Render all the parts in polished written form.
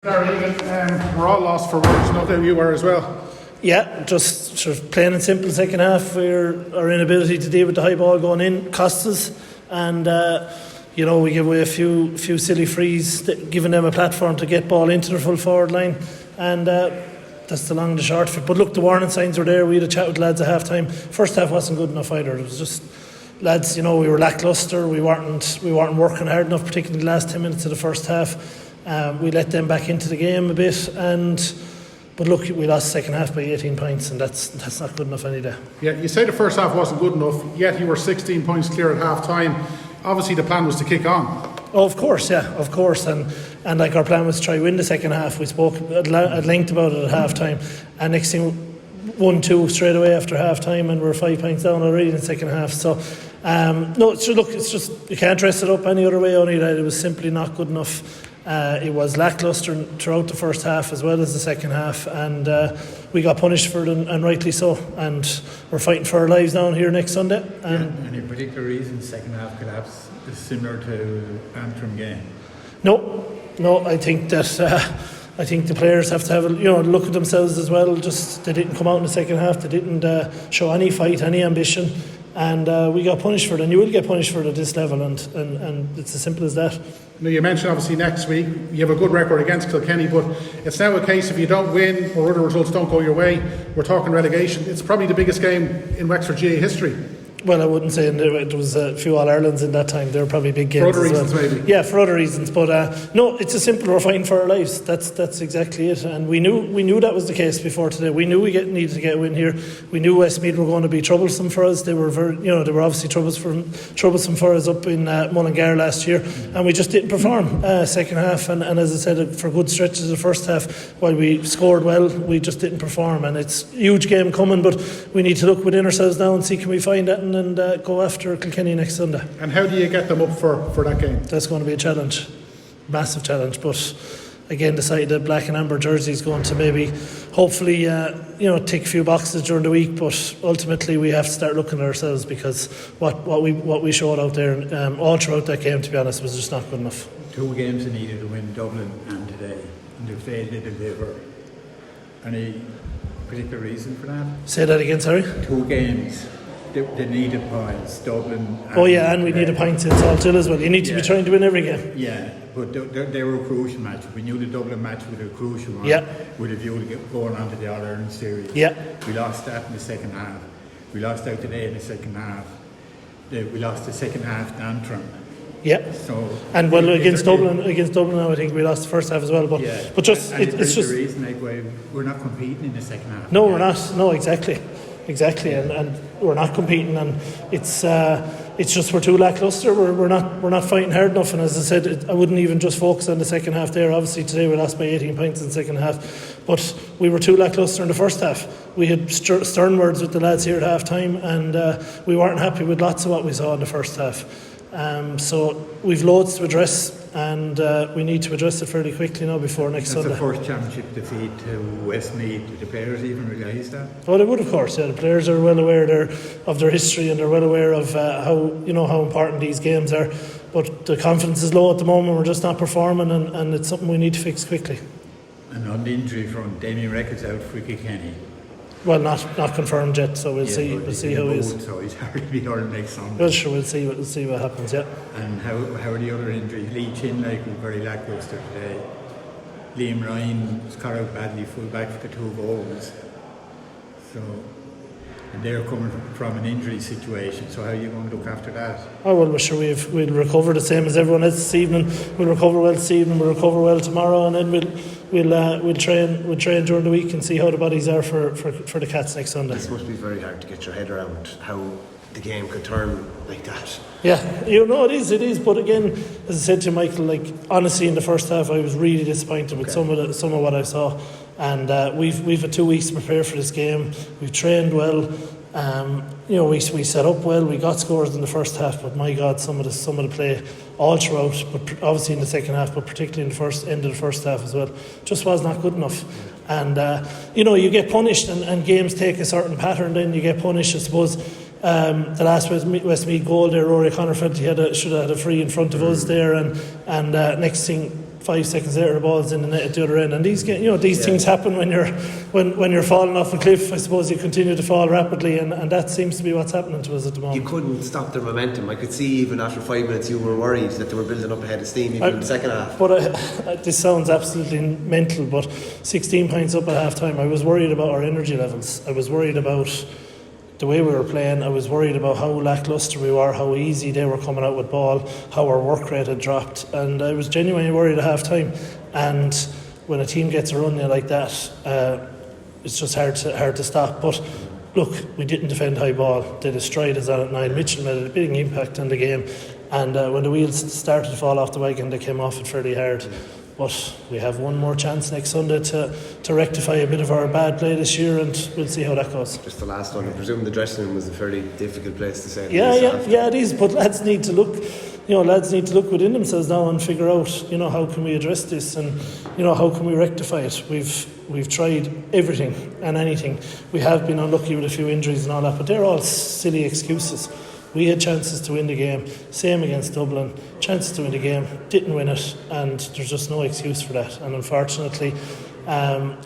Darragh Egan, we're all lost for words, no doubt you were as well. Yeah, just sort of plain and simple second half. Our inability to deal with the high ball going in cost us, and we give away a few silly frees, giving them a platform to get ball into their full forward line, and that's the long and the short of it. But look, the warning signs were there. We had a chat with the lads at half time. First half wasn't good enough either. It was just, lads, we were lacklustre. We weren't working hard enough, particularly the last 10 minutes of the first half. We let them back into the game a bit, but look, we lost the second half by 18 points, and that's not good enough any day. Yeah, you say the first half wasn't good enough, yet you were 16 points clear at half time. Obviously the plan was to kick on. Oh, of course, and like our plan was to try win the second half. We spoke at length about it at half time, and next thing 1-2 straight away after half time, and we're 5 points down already in the second half. So it's just you can't dress it up any other way, only that it was simply not good enough. It was lacklustre throughout the first half as well as the second half, and we got punished for it, and rightly so. And we're fighting for our lives down here next Sunday. Any particular reason second half collapse is similar to Antrim game? No. I think that the players have to have a look at themselves as well. Just they didn't come out in the second half. They didn't show any fight, any ambition. And we got punished for it, and you will get punished for it at this level, and it's as simple as that. You mentioned obviously next week you have a good record against Kilkenny, but it's now a case if you don't win or other results don't go your way, we're talking relegation. It's probably the biggest game in Wexford GA history. Well, I wouldn't say it was a few All-Irelands in that time. They were probably big games. For other reasons, maybe. Yeah, for other reasons. But no, it's as simple. We're fighting for our lives. That's exactly it. And we knew that was the case before today. We knew we needed to get a win here. We knew Westmeath were going to be troublesome for us. They were they were obviously troublesome for us up in Mullingar last year, and we just didn't perform second half. And as I said, for good stretches of the first half, while we scored well, we just didn't perform. And it's a huge game coming, but we need to look within ourselves now and see can we find that and go after Kilkenny next Sunday. And how do you get them up for that game? That's going to be a challenge, massive challenge. But again, the side of the black and amber jersey is going to maybe, hopefully, tick a few boxes during the week. But ultimately, we have to start looking at ourselves, because what we showed out there all throughout that game, to be honest, was just not good enough. 2 games they needed to win, Dublin and today, and they failed to deliver. Any particular reason for that? Say that again, sorry. 2 games. They needed points, Dublin. And we need a point in Salthill as well. You need to be trying to win every game. Yeah, but they were a crucial match. We knew the Dublin match was a crucial one. Yeah. With a view to going on to the All-Ireland series. Yeah. We lost that in the second half. We lost out today in the second half. We lost the second half to Antrim. Yeah. So against Dublin now, I think we lost the first half as well. But it's just the reason why we're not competing in the second half. No, we're not. No, exactly, and we're not competing, and it's just we're too lacklustre. We're not fighting hard enough. And as I said, I wouldn't even just focus on the second half there. Obviously today we lost by 18 points in the second half, but we were too lacklustre in the first half. We had stern words with the lads here at half time, and we weren't happy with lots of what we saw in the first half. So we've loads to address, and we need to address it fairly quickly now before next Sunday. That's the first championship defeat to Westmeath. Did the players even realise that? Oh, they would, of course. Yeah, the players are well aware of their history, and they're well aware of how important these games are. But the confidence is low at the moment. We're just not performing, and it's something we need to fix quickly. And on the injury front, Damien Reckitt's out for Kilkenny. Well, not confirmed yet, so we'll see how he is. So he's hardly be hurled next Sunday. Well, sure, we'll see what happens. Yeah. And how are the other injuries? Lee Chinlake was very lacklustre today. Liam Ryan was caught out badly, full back for the 2 goals. So, and they're coming from an injury situation. So how are you going to look after that? Oh well, we're sure we'll recover the same as everyone else this evening. We'll recover well this evening. We'll recover well tomorrow, and then we'll train during the week and see how the bodies are for the Cats next Sunday. This must be very hard to get your head around, how the game could turn like that. Yeah, it is. But again, as I said to Michael, honestly, in the first half, I was really disappointed with some of what I saw. And we've had 2 weeks to prepare for this game. We've trained well. We set up well. We got scores in the first half, but my God, some of the play all throughout, but obviously in the second half, but particularly in the end of the first half as well, just was not good enough. And you get punished, and games take a certain pattern. Then you get punished. I suppose the last Westmeath goal there, Rory O'Connor felt he should have had a free in front of us there, and next thing 5 seconds later the ball's in the net at the other end. And these things happen when you're falling off a cliff. I suppose you continue to fall rapidly, and that seems to be what's happening to us at the moment. You couldn't stop their momentum. I could see even after 5 minutes you were worried that they were building up ahead of steam even in the second half. But this sounds absolutely mental, but 16 points up at half time, I was worried about our energy levels. I was worried about the way we were playing. I was worried about how lacklustre we were, how easy they were coming out with ball, how our work rate had dropped, and I was genuinely worried at half time. And when a team gets a run like that, it's just hard to stop. But look, we didn't defend high ball. They destroyed us on it. Niall Mitchell made a big impact on the game, and when the wheels started to fall off the wagon, they came off it fairly hard. But we have one more chance next Sunday to rectify a bit of our bad play this year, and we'll see how that goes. Just the last one, I presume the dressing room was a fairly difficult place to say. Yeah, it is. But lads need to look within themselves now and figure out, how can we address this, and how can we rectify it. We've tried everything and anything. We have been unlucky with a few injuries and all that, but they're all silly excuses. We had chances to win the game, same against Dublin, chances to win the game, didn't win it, and there's just no excuse for that. And unfortunately,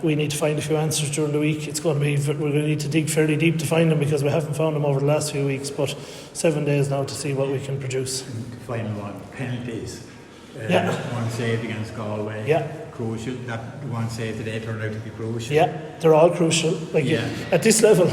we need to find a few answers during the week. We're going to need to dig fairly deep to find them, because we haven't found them over the last few weeks, but 7 days now to see what we can produce. The final one, penalties. One saved against Galway. Yeah. Crucial. That one saved today turned out to be crucial. Yeah, they're all crucial. At this level,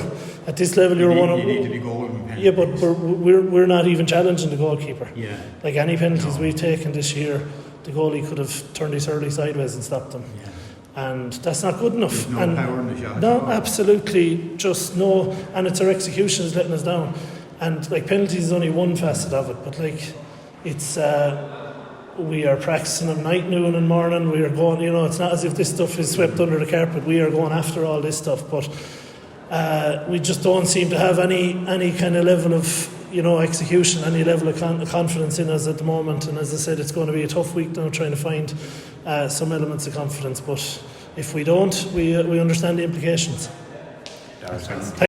you're one of. You need to be golden penalties. Yeah, but we're not even challenging the goalkeeper. Yeah. Like any penalties we've taken this year, the goalie could have turned his early sideways and stopped them. Yeah. And that's not good enough. There's no power in the shot. No, absolutely, just no. And it's our execution is letting us down. And penalties is only one facet of it, but it's. We are practicing at night, noon and morning. We are going, it's not as if this stuff is swept under the carpet. We are going after all this stuff, but we just don't seem to have any kind of level of execution, any level of confidence in us at the moment. And as I said, it's going to be a tough week now trying to find some elements of confidence. But if we don't, we understand the implications. Darragh,